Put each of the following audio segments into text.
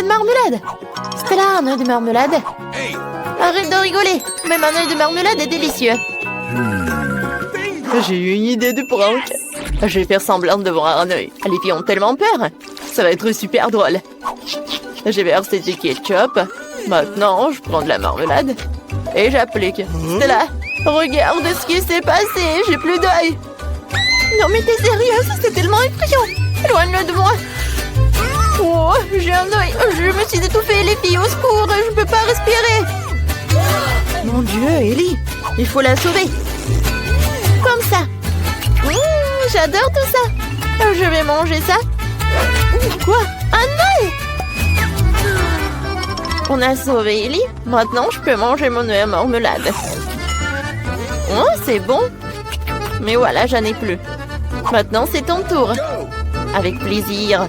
de marmelade. Stella, un œuf de marmelade. Arrête de rigoler. Même un œuf de marmelade est délicieux. J'ai eu une idée de prank. Je vais faire semblant de voir un œil. Les filles ont tellement peur. Ça va être super drôle. J'ai versé du ketchup. Maintenant, je prends de la marmelade. Et j'applique. Stella, regarde ce qui s'est passé. J'ai plus d'œil. Non mais t'es sérieuse? C'est tellement effrayant. Éloigne-le de moi. Oh, j'ai un œil. Je me suis étouffée. Les filles, au secours. Je peux pas respirer. Mon Dieu, Ellie. Il faut la sauver. Comme ça. J'adore tout ça. Je vais manger ça. Quoi? Un œil? On a sauvé Ellie. Maintenant, je peux manger mon œuf à marmelade. Oh, c'est bon. Mais voilà, j'en ai plus. Maintenant, c'est ton tour. Avec plaisir.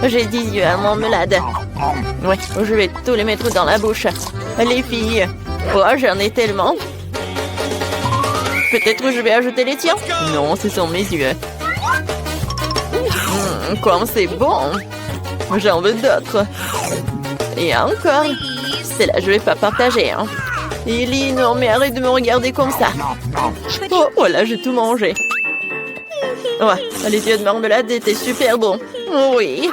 J'ai 10 yeux à marmelade. Ouais, je vais tous les mettre dans la bouche. Les filles. Oh, j'en ai tellement. Peut-être je vais ajouter les tiens. Non, ce sont mes yeux. Comme c'est bon. J'en veux d'autres. Et encore. C'est là, je vais pas partager. Hein. Ellie, non, mais arrête de me regarder comme ça. Oh, voilà, j'ai tout mangé. Ouais, les yeux de marmelade étaient super bons. Oui.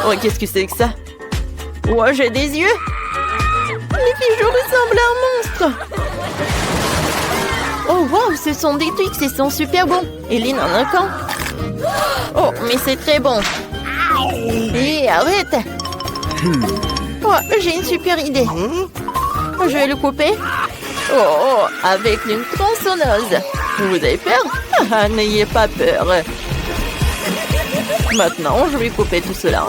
Oh, qu'est-ce que c'est que ça? Oh, j'ai des yeux. Les filles, je ressemble à un monstre. Oh, wow, ce sont des Twix, ils sont super bons. Ellie n'en a qu'un. Oh, mais c'est très bon. Et arrête. Oh, j'ai une super idée. Je vais le couper. Oh, avec une tronçonneuse. Vous avez peur? Ah, n'ayez pas peur. Maintenant, je vais couper tout cela.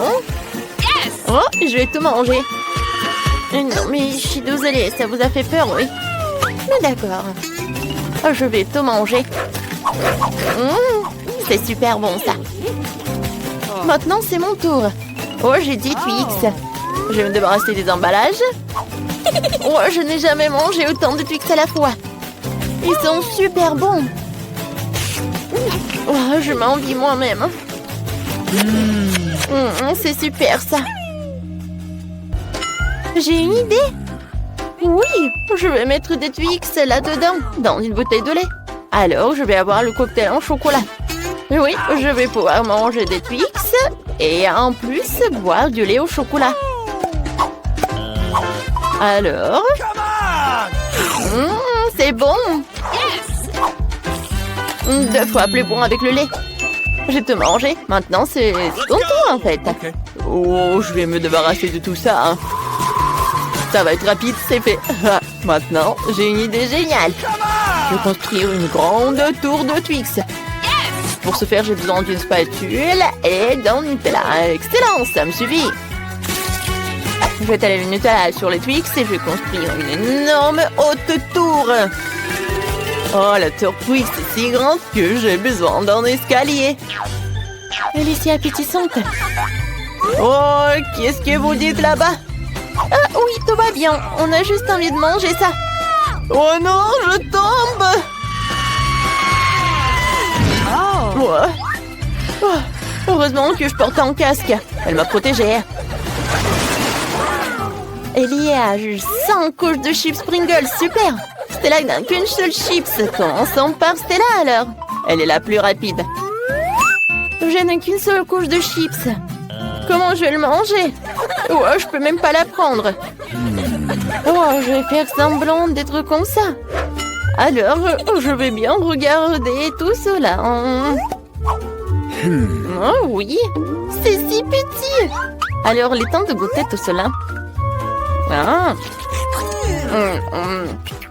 Oh, je vais tout manger. Non, mais je suis désolée, ça vous a fait peur, oui? Mais d'accord. Je vais tout manger. C'est super bon, ça. Maintenant, c'est mon tour. Oh, j'ai 10 Twix. Je vais me débarrasser des emballages. Oh, je n'ai jamais mangé autant de Twix à la fois. Ils sont super bons. Oh, je m'envie moi-même. C'est super, ça. J'ai une idée. Oui, je vais mettre des Twix là-dedans, dans une bouteille de lait. Alors, je vais avoir le cocktail en chocolat. Oui, je vais pouvoir manger des Twix et en plus boire du lait au chocolat. Alors... c'est bon. 2 fois plus bon avec le lait. J'ai tout mangé. Maintenant, c'est ton tour, en fait. Oh, je vais me débarrasser de tout ça. Hein. Ça va être rapide, c'est fait. Maintenant, j'ai une idée géniale. Je vais construire une grande tour de Twix. Pour ce faire, j'ai besoin d'une spatule et d'un Nutella. Excellent, ça me suffit. Je vais étaler le Nutella sur les Twix et je vais construire une énorme haute tour. Oh, la tour Twix est si grande que j'ai besoin d'un escalier. Elle est si appétissante. Oh, qu'est-ce que vous dites là-bas? Ah oui, tout va bien. On a juste envie de manger ça. Oh non, je tombe. Oh, heureusement que je porte un casque. Elle m'a protégée. Ellie a juste 100 couches de chips Pringles. Super. Stella n'a qu'une seule chips. Commençons par Stella alors. Elle est la plus rapide. Je n'ai qu'une seule couche de chips. Comment je vais le manger? Oh, je peux même pas la prendre. Oh, je vais faire semblant d'être comme ça. Alors, je vais bien regarder tout cela. Oh oui, c'est si petit. Alors, il est temps de goûter tout cela. Ah.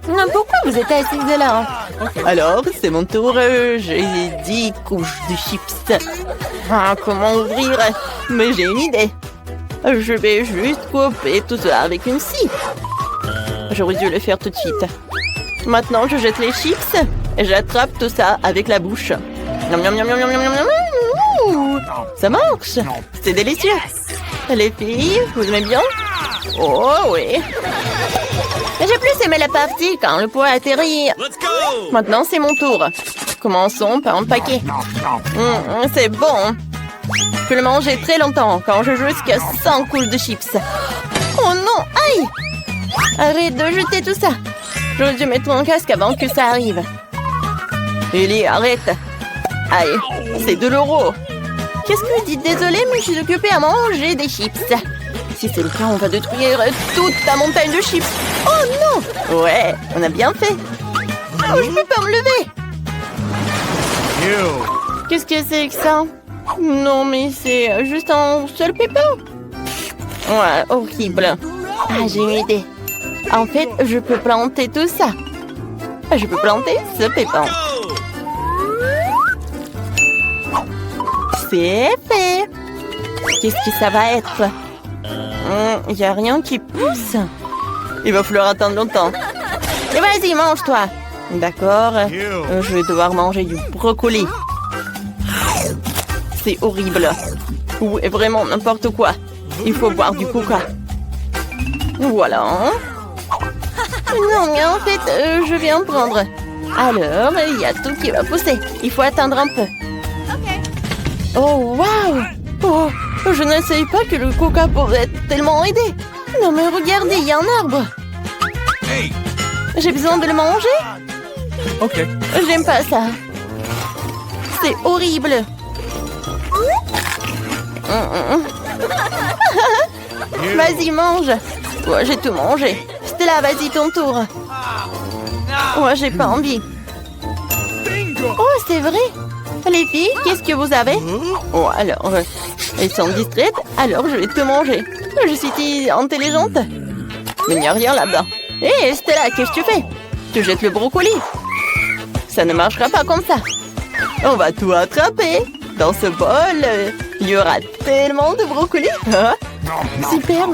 Pourquoi vous êtes assise là? Alors, c'est mon tour. J'ai 10 couches de chips. Ah, comment ouvrir? Mais j'ai une idée. Je vais juste couper tout ça avec une scie. J'aurais dû le faire tout de suite. Maintenant, je jette les chips et j'attrape tout ça avec la bouche. Miam, miam, miam, miam, miam, miam, miam. Ouh, ça marche. C'est délicieux. Les filles, vous aimez bien? Oh oui. J'ai plus aimé la partie quand le poids atterrit. Maintenant, c'est mon tour. Commençons par empaquer. C'est bon. Je peux le manger très longtemps quand je joue jusqu'à 100 couches de chips. Oh non, aïe! Arrête de jeter tout ça. J'aurais dû mettre mon casque avant que ça arrive. Ellie, arrête. Aïe, c'est de l'euro. Qu'est-ce que vous dites? Désolée, mais je suis occupée à manger des chips. Si c'est le cas, on va détruire toute ta montagne de chips. Oh non! Ouais, on a bien fait. Oh, je peux pas me lever. Qu'est-ce que c'est que ça? Non, mais c'est juste un seul pépin. Ouais, horrible. Ah, j'ai une idée. En fait, je peux planter tout ça. Je peux planter ce pépin. C'est fait. Qu'est-ce que ça va être? Il n'y a rien qui pousse. Il va falloir attendre longtemps. Et vas-y, mange-toi. D'accord. Je vais devoir manger du brocoli. C'est horrible. Ou vraiment n'importe quoi. Il faut boire du coca. Voilà. Non, mais en fait, je viens prendre. Alors, il y a tout qui va pousser. Il faut attendre un peu. Oh, waouh! Oh, je ne savais pas que le coca pouvait tellement aider. Non, mais regardez, il y a un arbre. J'ai besoin de le manger? Ok. J'aime pas ça. C'est horrible. Vas-y, mange. Ouais, j'ai tout mangé. Stella, vas-y, ton tour. Ouais, j'ai pas envie. Oh, c'est vrai. Les filles, qu'est-ce que vous avez? Oh, alors, elles sont distraites, alors je vais te manger. Je suis si intelligente. Mais il n'y a rien là-bas. Hé, Stella, qu'est-ce que tu fais? Tu jettes le brocoli. Ça ne marchera pas comme ça. On va tout attraper. Dans ce bol, il y aura tellement de brocoli. Hein? Super.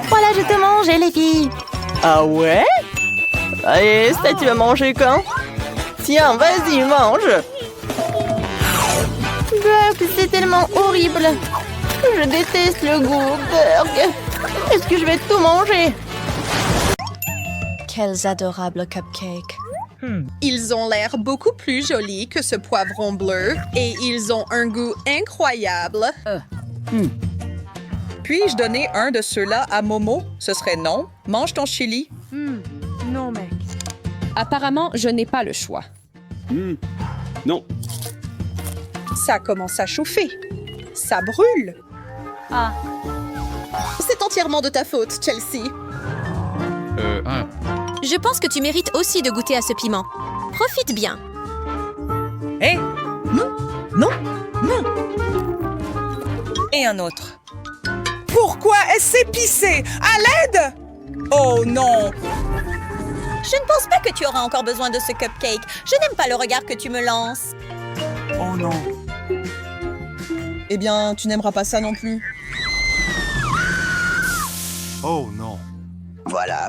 Voilà, je te mange, les filles. Ah ouais? Allez, ça, tu vas manger quand? Tiens, vas-y, mange. C'est tellement horrible. Je déteste le goût. Burg. Est-ce que je vais tout manger? Quels adorables cupcakes. Ils ont l'air beaucoup plus jolis que ce poivron bleu et ils ont un goût incroyable. Puis-je donner un de ceux-là à Momo? Ce serait non. Mange ton chili. Non, mec. Apparemment, je n'ai pas le choix. Non. Ça commence à chauffer. Ça brûle. Ah. C'est entièrement de ta faute, Chelsea. Je pense que tu mérites aussi de goûter à ce piment. Profite bien. Hé! Non! Non! Non! Et un autre. Pourquoi est-ce épicé? À l'aide! Oh non! Je ne pense pas que tu auras encore besoin de ce cupcake. Je n'aime pas le regard que tu me lances. Oh non! Eh bien, tu n'aimeras pas ça non plus. Oh non. Voilà.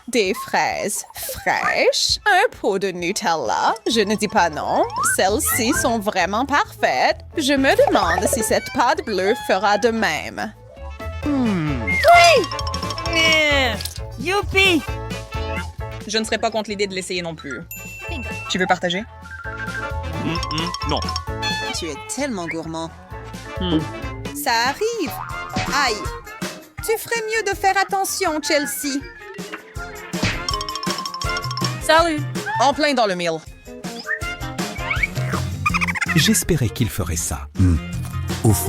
Des fraises fraîches, un pot de Nutella. Je ne dis pas non. Celles-ci sont vraiment parfaites. Je me demande si cette pâte bleue fera de même. Youpi! Je ne serais pas contre l'idée de l'essayer non plus. Tu veux partager? Non. Tu es tellement gourmand. Ça arrive. Aïe. Tu ferais mieux de faire attention, Chelsea. Salut! En plein dans le mille. J'espérais qu'il ferait ça. Ouf.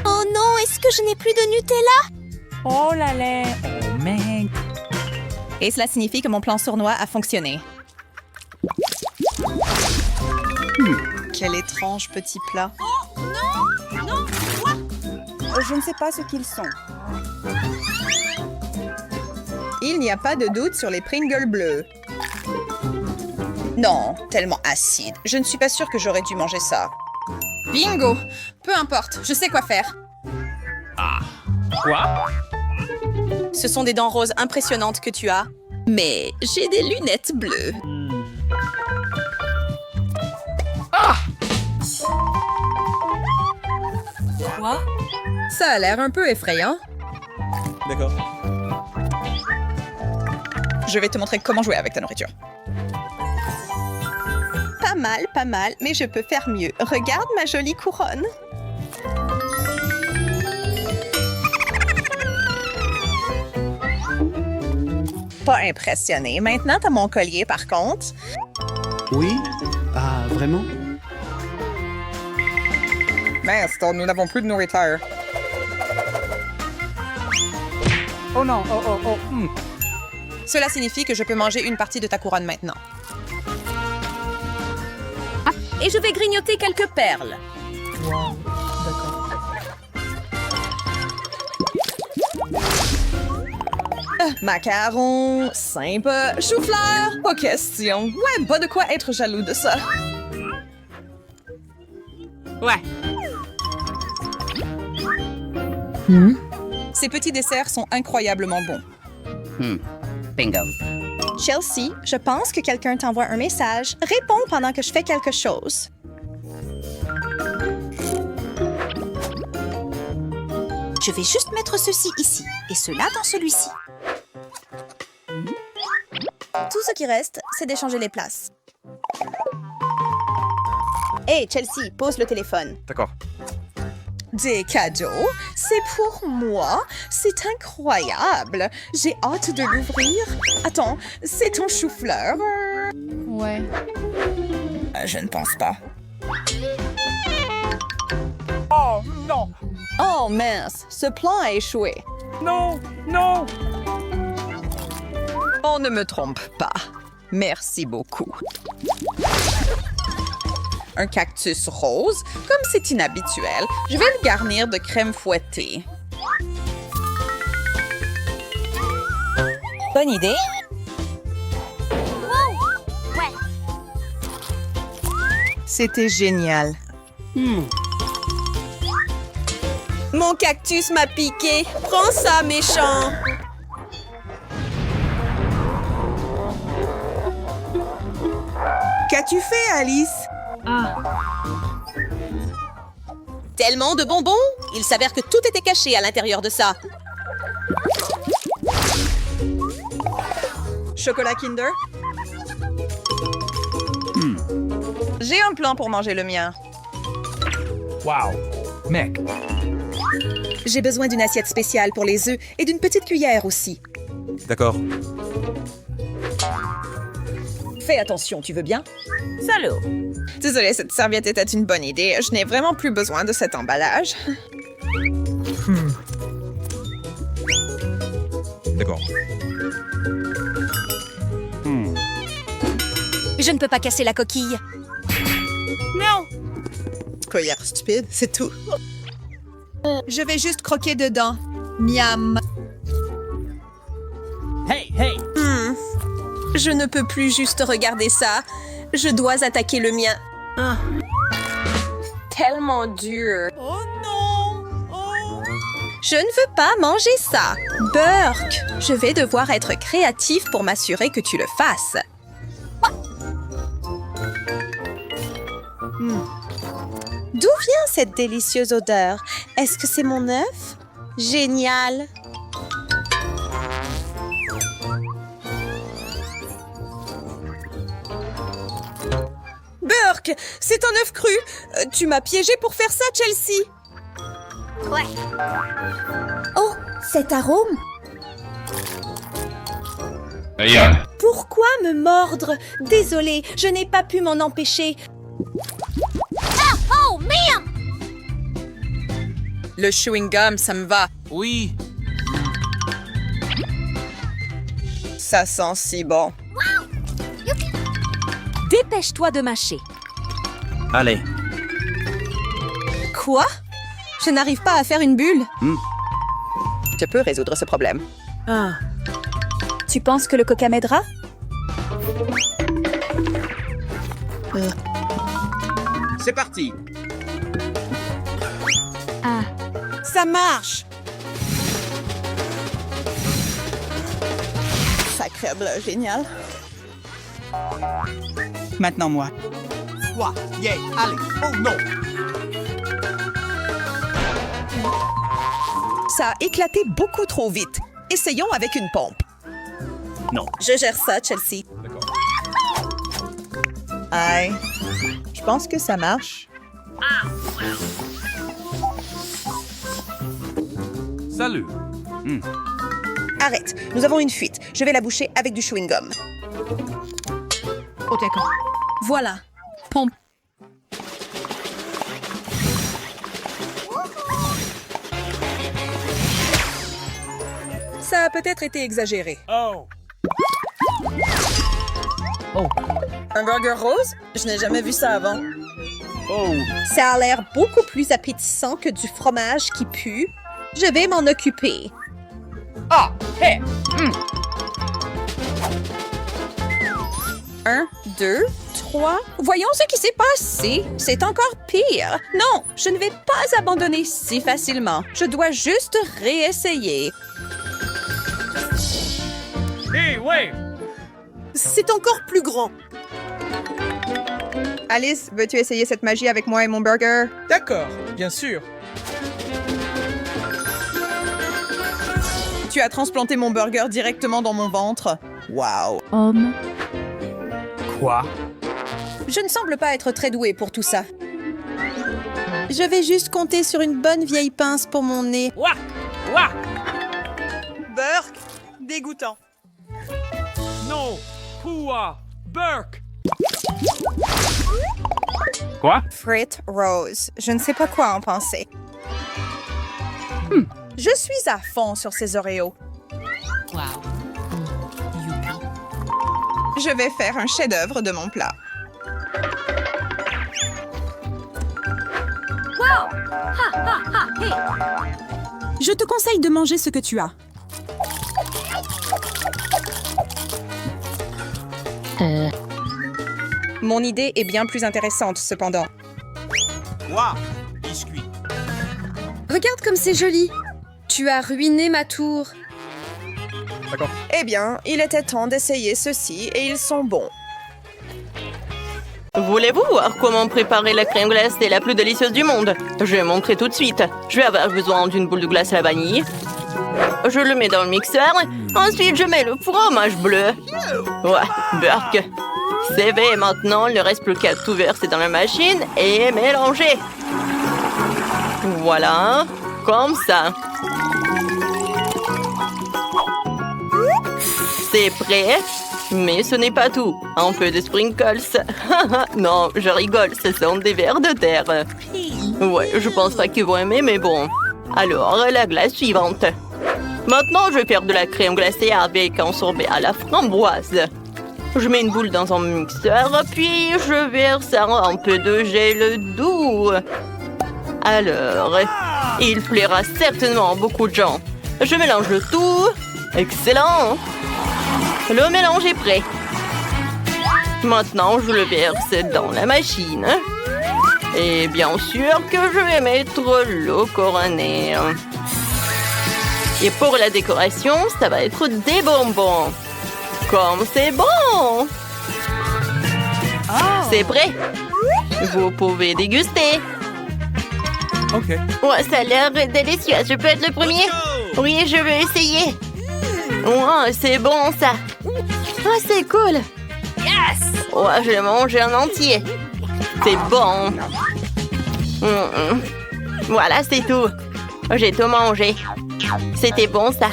Oh non, est-ce que je n'ai plus de Nutella? Oh là là! Oh mec! Et cela signifie que mon plan sournois a fonctionné. Quel étrange petit plat. Je ne sais pas ce qu'ils sont. Il n'y a pas de doute sur les Pringles bleus. Non, tellement acide. Je ne suis pas sûre que j'aurais dû manger ça. Bingo! Peu importe, je sais quoi faire. Quoi? Ce sont des dents roses impressionnantes que tu as. Mais j'ai des lunettes bleues. Quoi? Ça a l'air un peu effrayant. D'accord. Je vais te montrer comment jouer avec ta nourriture. Pas pas mal, mais je peux faire mieux. Regarde ma jolie couronne. Pas impressionné. Maintenant, t'as mon collier, par contre. Oui? Ah, vraiment? Mince, nous n'avons plus de nourriture. Oh non, oh. Cela signifie que je peux manger une partie de ta couronne maintenant. Et je vais grignoter quelques perles. Macarons, simple, chou-fleur, pas question. Ouais, pas de quoi être jaloux de ça. Ouais. Ces petits desserts sont incroyablement bons. Bingo. Chelsea, je pense que quelqu'un t'envoie un message. Réponds pendant que je fais quelque chose. Je vais juste mettre ceci ici et cela dans celui-ci. Tout ce qui reste, c'est d'échanger les places. Hey, Chelsea, pose le téléphone. D'accord. Des cadeaux? C'est pour moi? C'est incroyable. J'ai hâte de l'ouvrir. Attends, c'est ton chou-fleur? Ouais. Je ne pense pas. Oh non! Oh mince, ce plan a échoué. Non! Non! On ne me trompe pas. Merci beaucoup. Un cactus rose, comme c'est inhabituel, je vais le garnir de crème fouettée. Bonne idée. C'était génial. Mon cactus m'a piqué. Prends ça, méchant. Qu'as-tu fait, Alice? Tellement de bonbons. Il s'avère que tout était caché à l'intérieur de ça. Chocolat Kinder? J'ai un plan pour manger le mien. Wow! Mec! J'ai besoin d'une assiette spéciale pour les œufs et d'une petite cuillère aussi. D'accord. Fais attention, tu veux bien? Salaud. Désolée, cette serviette était une bonne idée. Je n'ai vraiment plus besoin de cet emballage. D'accord. Je ne peux pas casser la coquille. Cuillère stupide, c'est tout. Je vais juste croquer dedans. Miam. Hey! Je ne peux plus juste regarder ça. Je dois attaquer le mien. Tellement dur. Oh non! Je ne veux pas manger ça. Burk, je vais devoir être créatif pour m'assurer que tu le fasses. D'où vient cette délicieuse odeur? Est-ce que c'est mon œuf? Génial! Burk, c'est un œuf cru. Tu m'as piégé pour faire ça, Chelsea. Oh, cet arôme! Pourquoi me mordre? Désolée, je n'ai pas pu m'en empêcher. Le chewing-gum, ça me va. Oui. Ça sent si bon. Dépêche-toi de mâcher. Allez. Quoi? Je n'arrive pas à faire une bulle. Je peux résoudre ce problème. Tu penses que le coca m'aidera? C'est parti! Ça marche! Sacré bleu, génial. Maintenant moi. Quoi? Yeah, allez. Oh non. Ça a éclaté beaucoup trop vite. Essayons avec une pompe. Non. Je gère ça, Chelsea. D'accord. Aïe. pense que ça marche. Salut. Arrête, nous avons une fuite. Je vais la boucher avec du chewing-gum. Oh, d'accord. Voilà. Pompe. Ça a peut-être été exagéré. Oh. Un burger rose? Je n'ai jamais vu ça avant. Oh. Ça a l'air beaucoup plus appétissant que du fromage qui pue. Je vais m'en occuper. Ah, hey. 1, 2, 3. Voyons ce qui s'est passé. C'est encore pire. Non, je ne vais pas abandonner si facilement. Je dois juste réessayer. Hey, ouais. C'est encore plus grand. Alice, veux-tu essayer cette magie avec moi et mon burger? D'accord, bien sûr. Tu as transplanté mon burger directement dans mon ventre. Wow. Quoi? Je ne semble pas être très douée pour tout ça. Je vais juste compter sur une bonne vieille pince pour mon nez. Ouah! Ouah! Burk, dégoûtant. Non! Pouah! Burke! Quoi? Frites rose. Je ne sais pas quoi en penser. Je suis à fond sur ces Oreos. Je vais faire un chef-d'œuvre de mon plat. Je te conseille de manger ce que tu as. Mon idée est bien plus intéressante, cependant. Waouh! Biscuit. Regarde comme c'est joli. Tu as ruiné ma tour. Eh bien, il était temps d'essayer ceux-ci et ils sont bons. Voulez-vous voir comment préparer la crème glacée la plus délicieuse du monde? Je vais montrer tout de suite. Je vais avoir besoin d'une boule de glace à la vanille. Je le mets dans le mixeur. Ensuite, je mets le fromage bleu. Ouais, Burke. C'est fait. Maintenant, il ne reste plus qu'à tout verser dans la machine et mélanger. Voilà, comme ça. C'est prêt, mais ce n'est pas tout. Un peu de sprinkles. Non, je rigole, ce sont des vers de terre. Ouais, je pense pas qu'ils vont aimer, mais bon. Alors, la glace suivante. Maintenant, je vais faire de la crème glacée avec un sorbet à la framboise. Je mets une boule dans un mixeur, puis je verse un peu de gel doux. Alors, il plaira certainement à beaucoup de gens. Je mélange le tout. Excellent! Le mélange est prêt. Maintenant, je le verse dans la machine. Et bien sûr que je vais mettre l'eau couronnée. Et pour la décoration, ça va être des bonbons. Comme c'est bon! C'est prêt. Vous pouvez déguster. Ok. Ouais, ça a l'air délicieux. Je peux être le premier? Oui, je veux essayer. Ouais, c'est bon, ça. Ah, c'est cool. Yes! Ouais, je l'ai mangé en entier. C'est bon. Voilà, c'est tout. J'ai tout mangé. C'était bon, ça.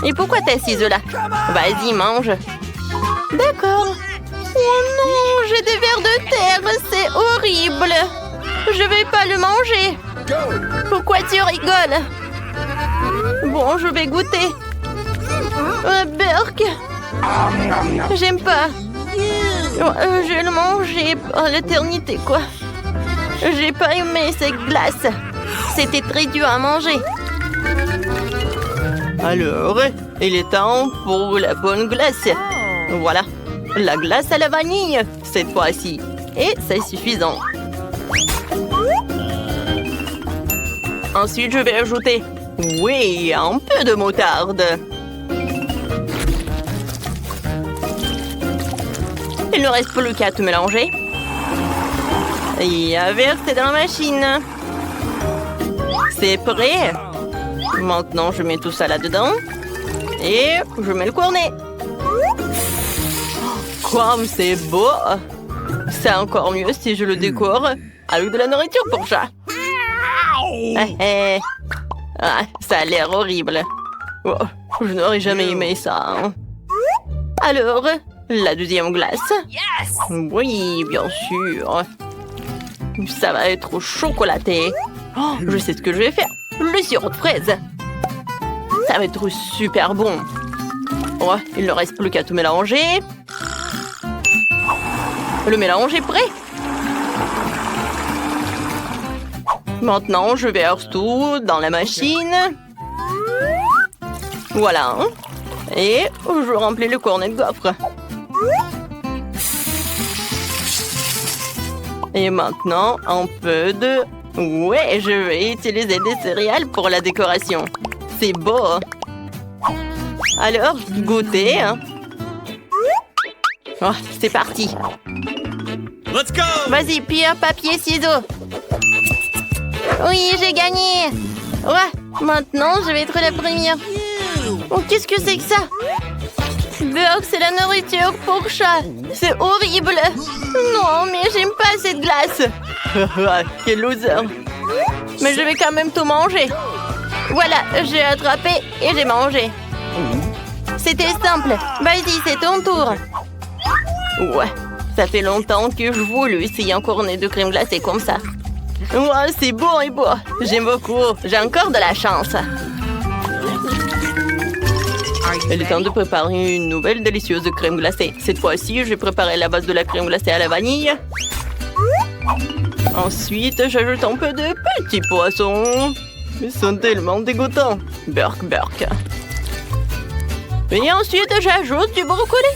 Et pourquoi t'es assise là? Vas-y, mange. D'accord. Oh non, j'ai des vers de terre. C'est horrible. Je vais pas le manger. Pourquoi tu rigoles? Bon, je vais goûter. Burke. J'aime pas. Je vais le manger à l'éternité, quoi. J'ai pas aimé cette glace. C'était très dur à manger. Alors, il est temps pour la bonne glace. Voilà, la glace à la vanille, cette fois-ci. Et c'est suffisant. Ensuite, je vais ajouter, oui, un peu de moutarde. Il ne reste plus qu'à tout mélanger. Et à verser dans la machine. C'est prêt. Maintenant, je mets tout ça là-dedans. Et je mets le cornet. Comme c'est beau! C'est encore mieux si je le décore avec de la nourriture pour chat. Ah, ça a l'air horrible. Oh, je n'aurais jamais aimé ça. Hein. Alors, la deuxième glace. Oui, bien sûr. Ça va être chocolaté. Oh, je sais ce que je vais faire. Le sirop de fraise. Ça va être super bon. Oh, il ne reste plus qu'à tout mélanger. Le mélange est prêt. Maintenant, je verse tout dans la machine. Voilà. Et je remplis le cornet de gaufre. Et maintenant, un peu de... Ouais, je vais utiliser des céréales pour la décoration. C'est beau. Alors, goûtez. Hein. Oh, c'est parti. Let's go! Vas-y, pierre, papier, ciseaux. Oui, j'ai gagné. Ouais, maintenant, je vais être la première. Oh, qu'est-ce que c'est que ça? Burk, c'est la nourriture pour chat. C'est horrible. Non, mais j'aime pas cette glace. Quel loser. Mais je vais quand même tout manger. Voilà, j'ai attrapé et j'ai mangé. C'était simple. Vas-y, c'est ton tour. Ouais, ça fait longtemps que je voulais essayer un cornet de crème glacée comme ça. Ouais, c'est bon et beau. J'aime beaucoup. J'ai encore de la chance. Il est temps de préparer une nouvelle délicieuse crème glacée. Cette fois-ci, je vais préparer la base de la crème glacée à la vanille. Ensuite, j'ajoute un peu de petits poissons. Ils sont tellement dégoûtants. Burk, burk. Et ensuite, j'ajoute du brocoli.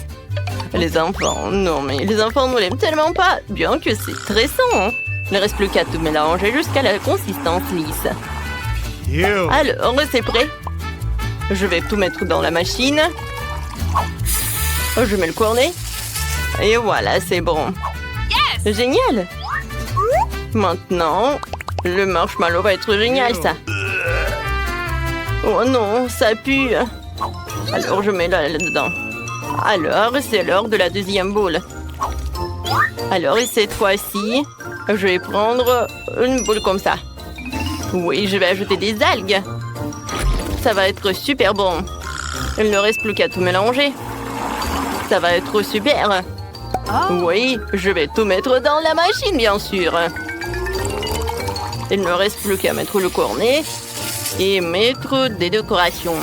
Les enfants, non mais les enfants ne l'aiment tellement pas. Bien que c'est stressant. Hein. Il ne reste plus qu'à tout mélanger jusqu'à la consistance lisse. Alors, c'est prêt. Je vais tout mettre dans la machine. Je mets le cornet. Et voilà, c'est bon. Génial. Maintenant, le marshmallow va être génial, ça. Oh non, ça pue. Alors, je mets là-dedans. Alors, c'est l'heure de la deuxième boule. Alors, et cette fois-ci, je vais prendre une boule comme ça. Oui, je vais ajouter des algues. Ça va être super bon. Il ne reste plus qu'à tout mélanger. Ça va être super. Oui, je vais tout mettre dans la machine, bien sûr. Il ne reste plus qu'à mettre le cornet et mettre des décorations.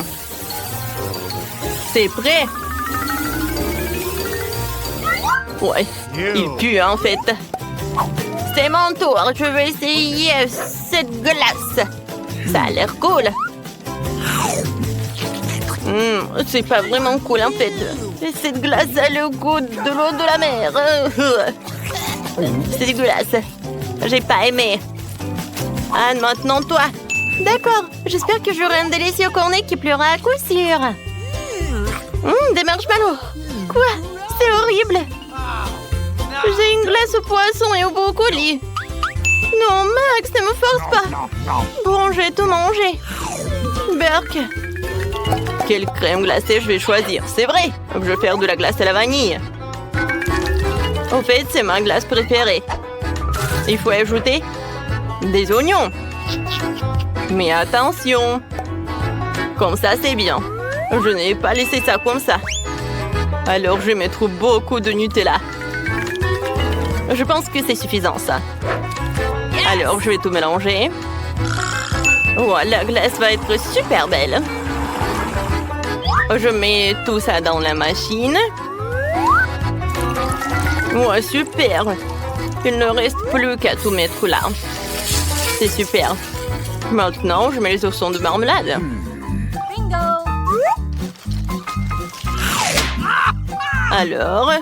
C'est prêt. Ouais, il pue en fait. C'est mon tour. Je vais essayer cette glace. Ça a l'air cool. C'est pas vraiment cool en fait. Cette glace a le goût de l'eau de la mer. C'est dégueulasse. J'ai pas aimé. Anne, maintenant toi. D'accord, j'espère que j'aurai un délicieux cornet qui pleura à coup sûr. Des marshmallows. Quoi? C'est horrible. J'ai une glace au poisson et au brocoli. Non, Max, ne me force pas. Bon, je vais tout manger. Burk. Quelle crème glacée je vais choisir? C'est vrai, je vais faire de la glace à la vanille. En fait, c'est ma glace préférée. Il faut ajouter des oignons. Mais attention. Comme ça, c'est bien. Je n'ai pas laissé ça comme ça. Alors, je vais mettre beaucoup de Nutella. Je pense que c'est suffisant, ça. Alors, je vais tout mélanger. Oh, la glace va être super belle. Je mets tout ça dans la machine. Ouais, super. Il ne reste plus qu'à tout mettre là. C'est super. Maintenant, je mets les oursons de marmelade. Alors,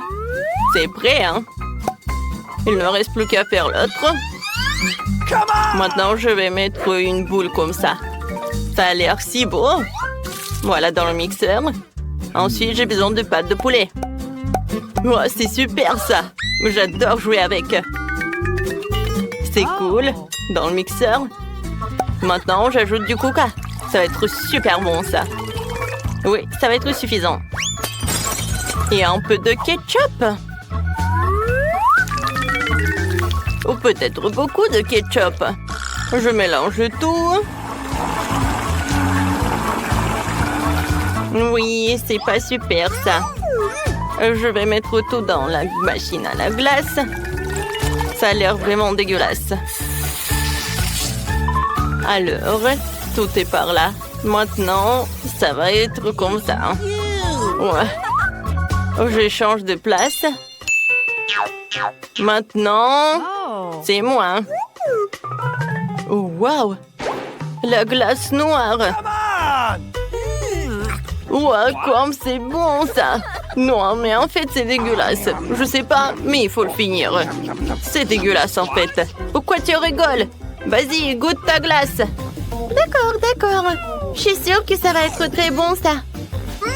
c'est prêt, hein? Il ne reste plus qu'à faire l'autre. Maintenant, je vais mettre une boule comme ça. Ça a l'air si beau. Voilà, dans le mixeur. Ensuite, j'ai besoin de pâte de poulet. Oh, c'est super, ça. J'adore jouer avec. C'est cool. Dans le mixeur. Maintenant, j'ajoute du coca. Ça va être super bon, ça. Oui, ça va être suffisant. Et un peu de ketchup. Ou peut-être beaucoup de ketchup. Je mélange tout. Oui, c'est pas super ça. Je vais mettre tout dans la machine à la glace. Ça a l'air vraiment dégueulasse. Alors, tout est par là. Maintenant, ça va être comme ça. Ouais. Je change de place. Maintenant, c'est moi. Oh, wow! La glace noire. Ouais, comme c'est bon ça. Non, mais en fait, c'est dégueulasse. Je sais pas, mais il faut le finir. C'est dégueulasse en fait. Pourquoi tu rigoles? Vas-y, goûte ta glace. D'accord. Je suis sûre que ça va être très bon, ça.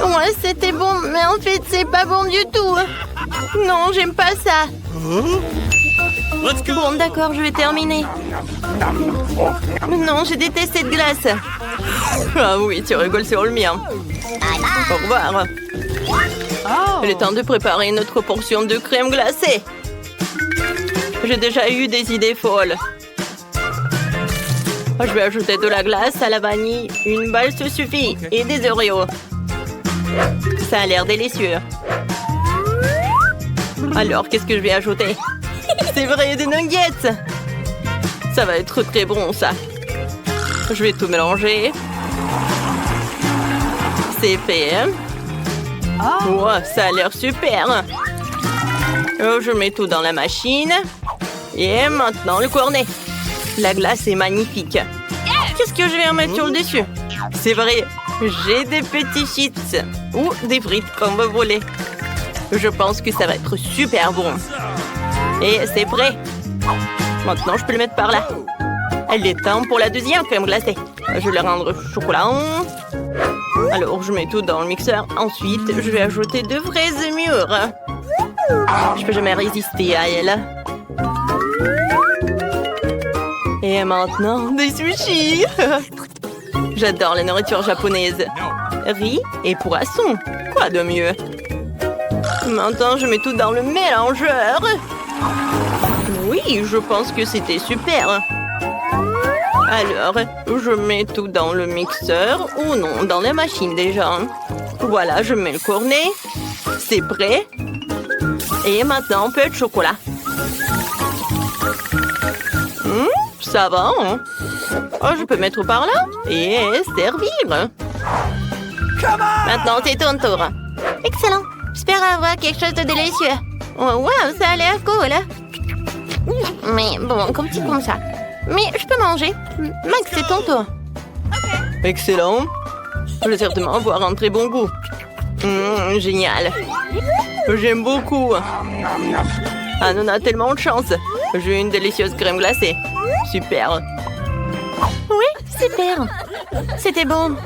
Ouais, c'était bon, mais en fait, c'est pas bon du tout. Non, j'aime pas ça. Bon, d'accord, je vais terminer. Non, je déteste cette glace. Ah oui, tu rigoles sur le mien. Au revoir. Il est temps de préparer une autre portion de crème glacée. J'ai déjà eu des idées folles. Je vais ajouter de la glace à la vanille. Une balle se suffit. Et des Oreos. Ça a l'air délicieux. Alors, qu'est-ce que je vais ajouter? C'est vrai, des nuggets. Ça va être très bon, ça. Je vais tout mélanger. C'est fait. Wow, ça a l'air super. Je mets tout dans la machine. Et maintenant, le cornet. La glace est magnifique. Qu'est-ce que je vais en mettre sur le dessus? C'est vrai, j'ai des petits chips. Ou des frites, comme vous voulez. Je pense que ça va être super bon. Et c'est prêt. Maintenant, je peux le mettre par là. Elle est temps pour la deuxième crème glacée. Je vais la rendre chocolat. Alors, je mets tout dans le mixeur. Ensuite, je vais ajouter de fraises mûres. Je peux jamais résister à elle. Et maintenant, des sushis. J'adore la nourriture japonaise. Riz et poisson. Quoi de mieux? Maintenant, je mets tout dans le mélangeur. Oui, je pense que c'était super. Alors, je mets tout dans le mixeur. Ou non, dans la machine déjà. Voilà, je mets le cornet. C'est prêt. Et maintenant, un peu de chocolat. Ça va, hein? Oh, je peux mettre par là et servir. Maintenant, c'est ton tour. Excellent. J'espère avoir quelque chose de délicieux. Oh, wow, ça a l'air cool. Mais bon, comme ça. Mais je peux manger. Max, c'est ton tour. Excellent. Je vais certainement avoir un très bon goût. Génial. J'aime beaucoup. Ah, on a tellement de chance. J'ai une délicieuse crème glacée. Super. Oui, super. C'était bon.